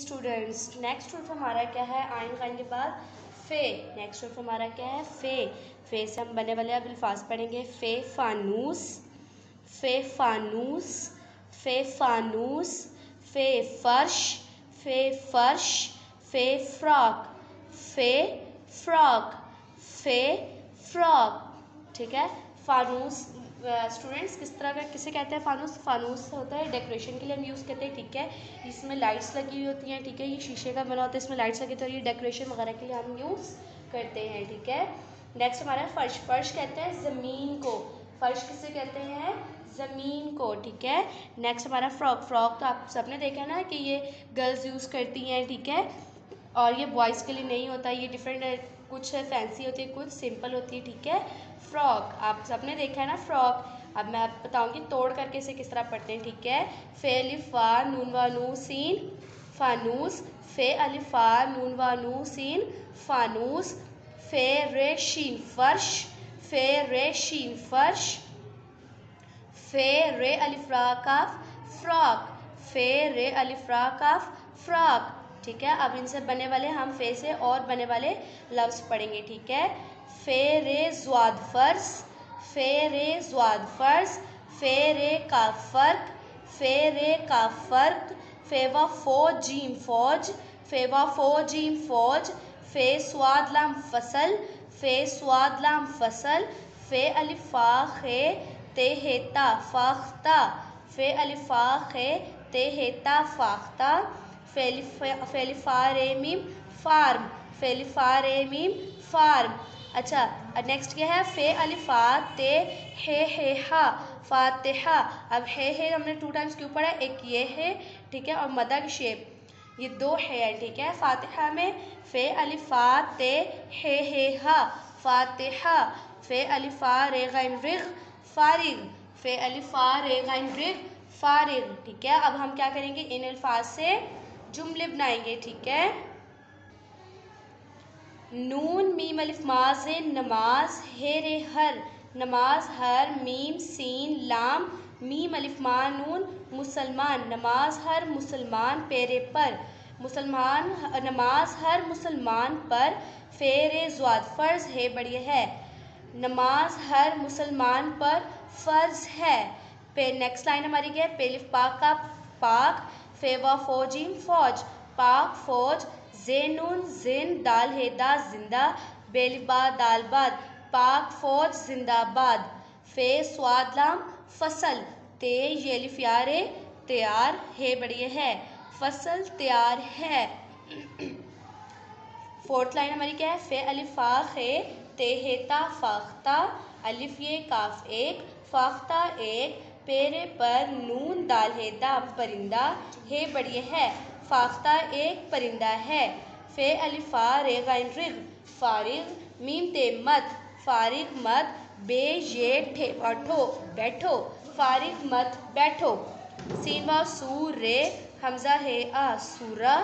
Students, next roof हमारा क्या है? आइन काइन के बाद फे। नेक्स्ट रूफ हमारा क्या है? फे। फे से हम बने वाले अब अल्फाज पढ़ेंगे। फे फानूस, फे फानूस, फे फानूस, फे फर्श, फे फर्श, फे फ्रॉक, फे फ्रॉक, फे फ्रॉक। ठीक है। फानूस स्टूडेंट्स किस तरह का किसे कहते हैं? फानूस। फानूस होता है डेकोरेशन के लिए हम यूज़ करते हैं। ठीक है। इसमें लाइट्स लगी हुई होती हैं। ठीक है। ये शीशे का बना होता है, इसमें लाइट्स लगी होती है और ये डेकोरेशन वगैरह के लिए हम यूज़ करते हैं। ठीक है। नेक्स्ट हमारा फर्श। फर्श कहते हैं ज़मीन को। फर्श किसे कहते हैं? ज़मीन को। ठीक है। नेक्स्ट हमारा फ्रॉक। फ्रॉक तो आप सबने देखा ना कि ये गर्ल्स यूज़ करती हैं। ठीक है। और ये बॉयज़ के लिए नहीं होता, ये डिफरेंट, कुछ फैंसी होती है, कुछ सिंपल होती है। ठीक है। फ्रॉक आप सबने देखा है ना फ्रॉक। अब मैं आप बताऊंगी तोड़ करके इसे किस तरह पढ़ते हैं। ठीक है। फे अलिफा नून व नू सीन फानूस, फे अलिफा नून व नू सीन फानूस, फे रे शीन फर्श, फे रे शीन फर्श, फे रे अलिफ्रा काफ फ्रॉक, फे रे अलिफ्रा काफ फ्रॉक। ठीक है। अब इनसे बने वाले हम फे से और बने वाले लफ्ज़ पढ़ेंगे। ठीक है। फे रे ज़्वाद फर्स, फे रे ज़्वाद फर्स, फे रे का फ़र्क, फे रे का फ़र्क, फे व फो जीम फौज, फे व फो जीम फौज, फे स्वाद लाम फसल, फे स्वाद लाम फसल, फे अलिफा खे ते हेता फाख्ता, फे अलिफा खे ते हेता फाख्ता, फेलिफा रे मीम फार्म, फेलिफा रे मीम फार्म। अच्छा, नेक्स्ट क्या है? फे अलिफा ते हे हा फातिहा। अब हे हमने 2 टाइम्स क्यों पढ़ा? एक ये है, ठीक है, और मदा की शेप, ये 2 है। ठीक है। फातिहा में फे अलिफा ते हे हा फातिहा, फे अलिफा रे गैन रिग फारिग, फे अलिफा रे गैन रिग फारिग। ठीक है। अब हम क्या करेंगे? इन अल्फाज से जुमले बनाएंगे। ठीक है। नून मीम अलिफ माज नमाज, हे रे हर नमाज, हर मीम सीन लाम मीम अलिफ मा नून मुसलमान, नमाज हर मुसलमान पेरे पर, मुसलमान नमाज हर मुसलमान पर, फेरे ज़्वाद फ़र्ज़ है बढ़िया है, नमाज हर मुसलमान पर फ़र्ज़ है। पे नेक्स्ट लाइन हमारी क्या है? पेलिफ पाक का पाक, फेवा फौजीम फौज, पाक फौज, ज़ेनून जिन दाल हेदा जिंदा, बेलिबा दालबाद, पाक फौज जिंदाबाद, फे स्वादलाम फसल, ते ये लिफ्यारे तैयार है बढ़िया है, फसल तैयार है। 4th लाइन हमारी क्या है? फे अलिफा खे ते हेता फाख्ता, अलिफ ये काफ एक फाख्ता एक, पेरे पर नून दाल हेदा परिंदा है बढ़िया है, फाख्ता एक परिंदा है। फे अलिफा रे गैन रिग फारिग, मीम ते मत फारिग मत, बे ये ठे बैठो बैठो फारिग मत बैठो, सीन व सू रे हमजा है आ सूरा,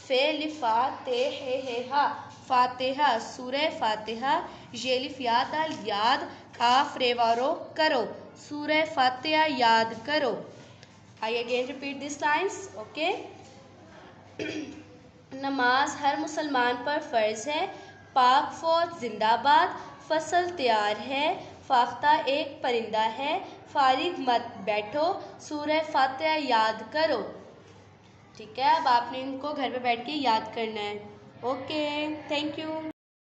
फे लिफा ते है हा फातिहा सूरह फातिहा, ये लिफ याद आल याद, काफ रेवारो करो, सूरह फातिहा याद करो। I again repeat this lines. Okay. नमाज हर मुसलमान पर फ़र्ज़ है, पाक फ़ौज जिंदाबाद, फसल तैयार है, फाख्ता एक परिंदा है, फारिग मत बैठो, सूरह फातिहा याद करो। ठीक है। अब आपने इनको घर पे बैठ के याद करना है। Okay, thank you.